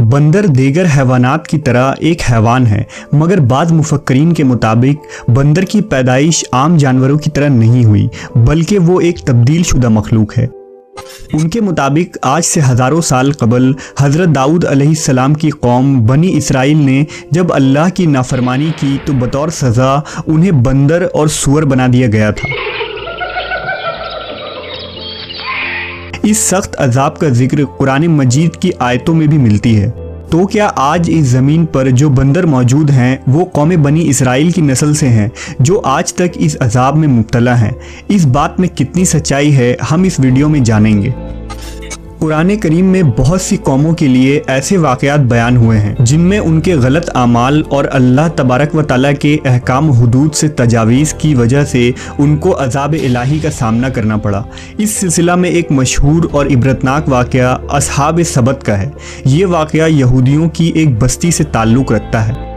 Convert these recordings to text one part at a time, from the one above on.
बंदर दीगर हैवानात की तरह एक हैवान है, मगर बाज़ मुफक्करीन के मुताबिक बंदर की पैदाइश आम जानवरों की तरह नहीं हुई, बल्कि वो एक तब्दील शुदा मखलूक है। उनके मुताबिक आज से हज़ारों साल कबल हज़रत दाऊद अलैहिस्सलाम की कौम बनी इसराइल ने जब अल्लाह की नाफरमानी की तो बतौर सज़ा उन्हें बंदर और सूअर बना दिया गया था। इस सख्त अजाब का जिक्र कुरान मजीद की आयतों में भी मिलती है। तो क्या आज इस ज़मीन पर जो बंदर मौजूद हैं वो कौम बनी इसराइल की नस्ल से हैं जो आज तक इस अजाब में मुब्तला हैं? इस बात में कितनी सच्चाई है हम इस वीडियो में जानेंगे। कुरान करीम में बहुत सी कौमों के लिए ऐसे वाक़यात बयान हुए हैं जिनमें उनके गलत आमाल और अल्लाह तबारक व तआला के अहकाम हुदूद से तजावीज़ की वजह से उनको अज़ाब इलाही का सामना करना पड़ा। इस सिलसिला में एक मशहूर और इबरतनाक वाक़या असहाब सबत का है। ये वाक़या यहूदियों की एक बस्ती से ताल्लुक़ रखता है।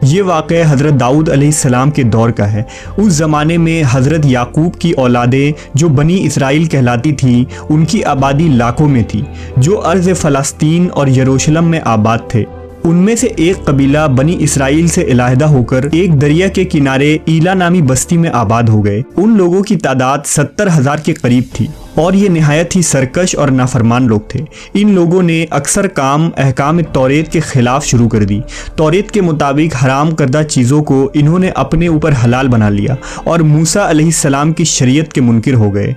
ये वाक़या हज़रत दाऊद अलैहिस्सलाम के दौर का है। उस ज़माने में हज़रत याकूब की औलादें जो बनी इसराइल कहलाती थीं, उनकी आबादी लाखों में थी, जो अर्ज़ फ़लस्तीन और यरूशलेम में आबाद थे। उनमें से एक कबीला बनी इसराइल से इलाहिदा होकर एक दरिया के किनारे ईला नामी बस्ती में आबाद हो गए। उन लोगों की तादाद 70,000 के करीब थी और ये निहायत ही सरकश और नाफरमान लोग थे। इन लोगों ने अक्सर काम अहकाम तौरेत के ख़िलाफ़ शुरू कर दी। तौरेत के मुताबिक हराम करदा चीज़ों को इन्होंने अपने ऊपर हलाल बना लिया और मूसा अलैहिस्सलाम की शरीयत के मुनकिर हो गए।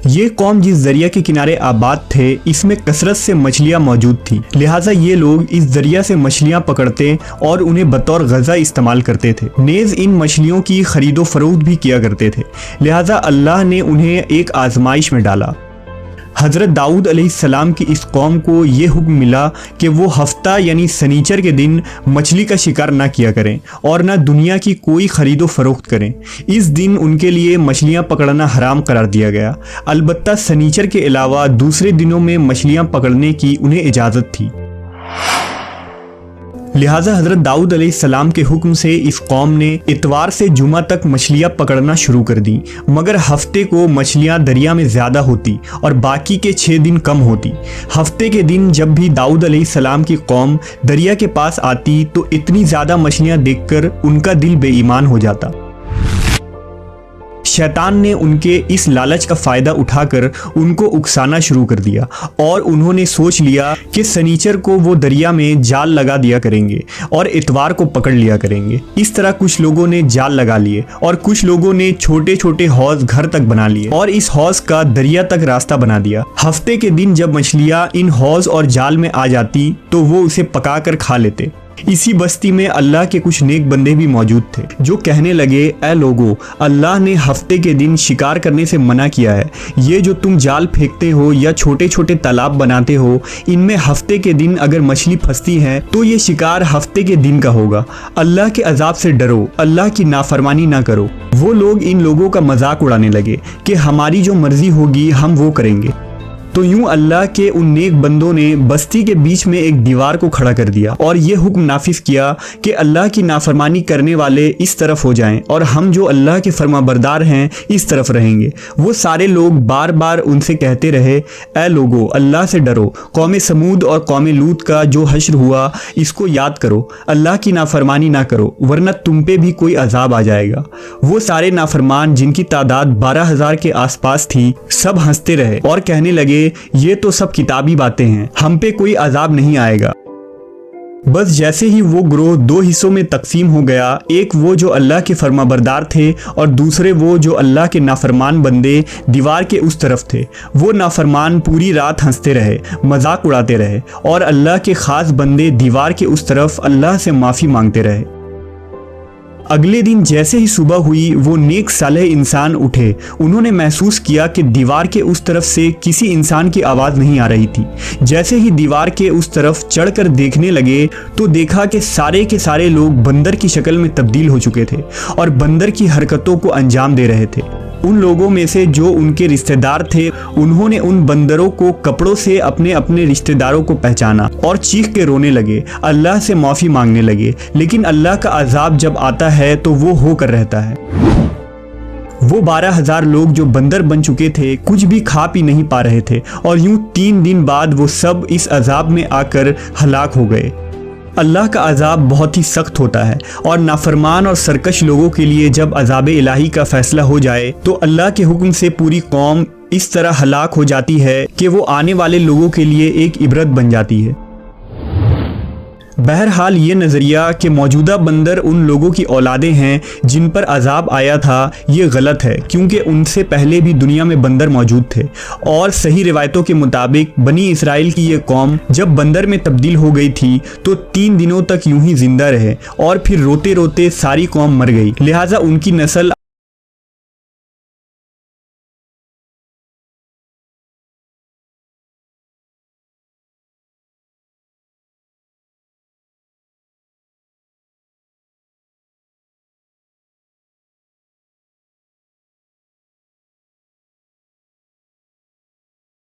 ये कौम जिस दरिया के किनारे आबाद थे, इसमें कसरत से मछलियाँ मौजूद थी, लिहाजा ये लोग इस दरिया से मछलियाँ पकड़ते और उन्हें बतौर गज़ा इस्तेमाल करते थे। नेज़ इन मछलियों की खरीदो फरोख्त भी किया करते थे। लिहाजा अल्लाह ने उन्हें एक आजमाइश में डाला। हज़रत दाऊद अलैहिस्सलाम की इस कौम को ये हुक्म मिला कि वो हफ्ता यानी सनीचर के दिन मछली का शिकार ना किया करें और ना दुनिया की कोई ख़रीदो फरोख्त करें। इस दिन उनके लिए मछलियाँ पकड़ना हराम करार दिया गया। अलबत्ता सनीचर के अलावा दूसरे दिनों में मछलियाँ पकड़ने की उन्हें इजाज़त थी। लिहाजा हज़रत दाऊद अलैहिस्सलाम के हुक्म से इस कौम ने इतवार से जुमा तक मछलियाँ पकड़ना शुरू कर दी, मगर हफ्ते को मछलियाँ दरिया में ज़्यादा होती और बाकी के 6 दिन कम होती। हफ्ते के दिन जब भी दाऊद अलैहिस्सलाम की कौम दरिया के पास आती तो इतनी ज़्यादा मछलियाँ देखकर उनका दिल बेईमान हो जाता। शैतान ने उनके इस लालच का फ़ायदा उठाकर उनको उकसाना शुरू कर दिया और उन्होंने सोच लिया कि सनीचर को वो दरिया में जाल लगा दिया करेंगे और इतवार को पकड़ लिया करेंगे। इस तरह कुछ लोगों ने जाल लगा लिए और कुछ लोगों ने छोटे छोटे हौज घर तक बना लिए और इस हौज का दरिया तक रास्ता बना दिया। हफ्ते के दिन जब मछलियाँ इन हौज और जाल में आ जाती तो वो उसे पका कर खा लेते। इसी बस्ती में अल्लाह के कुछ नेक बंदे भी मौजूद थे जो कहने लगे, ऐ लोगो, अल्लाह ने हफ्ते के दिन शिकार करने से मना किया है। ये जो तुम जाल फेंकते हो या छोटे छोटे तालाब बनाते हो, इनमें हफ्ते के दिन अगर मछली फंसती है तो ये शिकार हफ्ते के दिन का होगा। अल्लाह के अजाब से डरो, अल्लाह की नाफरमानी ना करो। वो लोग इन लोगों का मजाक उड़ाने लगे कि हमारी जो मर्जी होगी हम वो करेंगे। तो यूं अल्लाह के उन नेक बंदों ने बस्ती के बीच में एक दीवार को खड़ा कर दिया और ये हुक्म नाफिज किया कि अल्लाह की नाफरमानी करने वाले इस तरफ हो जाएं और हम जो अल्लाह के फरमाबरदार हैं इस तरफ रहेंगे। वो सारे लोग बार बार उनसे कहते रहे, ऐ लोगो, अल्लाह से डरो। कौम समूद और कौम लूत का जो हश्र हुआ इसको याद करो। अल्लाह की नाफरमानी ना करो वरना तुम पे भी कोई अजाब आ जाएगा। वो सारे नाफरमान जिनकी तादाद 12,000 के आसपास थी, सब हंसते रहे और कहने लगे, ये तो सब किताबी बातें हैं, हम पे कोई अजाब नहीं आएगा। बस जैसे ही वो ग्रोह 2 हिस्सों में तकसीम हो गया, एक वो जो अल्लाह के फरमाबरदार थे और दूसरे वो जो अल्लाह के नाफरमान बंदे दीवार के उस तरफ थे। वो नाफरमान पूरी रात हंसते रहे, मजाक उड़ाते रहे और अल्लाह के ख़ास बंदे दीवार के उस तरफ अल्लाह से माफ़ी मांगते रहे। अगले दिन जैसे ही सुबह हुई, वो नेक सालेह इंसान उठे। उन्होंने महसूस किया कि दीवार के उस तरफ से किसी इंसान की आवाज़ नहीं आ रही थी। जैसे ही दीवार के उस तरफ चढ़कर देखने लगे तो देखा कि सारे के सारे लोग बंदर की शक्ल में तब्दील हो चुके थे और बंदर की हरकतों को अंजाम दे रहे थे। उन लोगों में से जो उनके रिश्तेदार थे, उन्होंने उन बंदरों को कपड़ों से अपने अपने रिश्तेदारों को पहचाना और चीख के रोने लगे, अल्लाह से माफ़ी मांगने लगे। लेकिन अल्लाह का अजाब जब आता है तो वो होकर रहता है। वो 12,000 लोग जो बंदर बन चुके थे कुछ भी खा पी नहीं पा रहे थे, और यूं 3 दिन बाद वो सब इस अजाब में आकर हलाक हो गए। अल्लाह का अजाब बहुत ही सख्त होता है, और नाफरमान और सरकश लोगों के लिए जब अजाब इलाही का फैसला हो जाए तो अल्लाह के हुक्म से पूरी कौम इस तरह हलाक हो जाती है कि वो आने वाले लोगों के लिए एक इबरत बन जाती है। बहरहाल ये नज़रिया कि मौजूदा बंदर उन लोगों की औलादें हैं जिन पर अजाब आया था, ये गलत है, क्योंकि उनसे पहले भी दुनिया में बंदर मौजूद थे। और सही रिवायतों के मुताबिक बनी इसराइल की ये कौम जब बंदर में तब्दील हो गई थी तो 3 दिनों तक यूं ही जिंदा रहे और फिर रोते रोते सारी कौम मर गई। लिहाजा उनकी नस्ल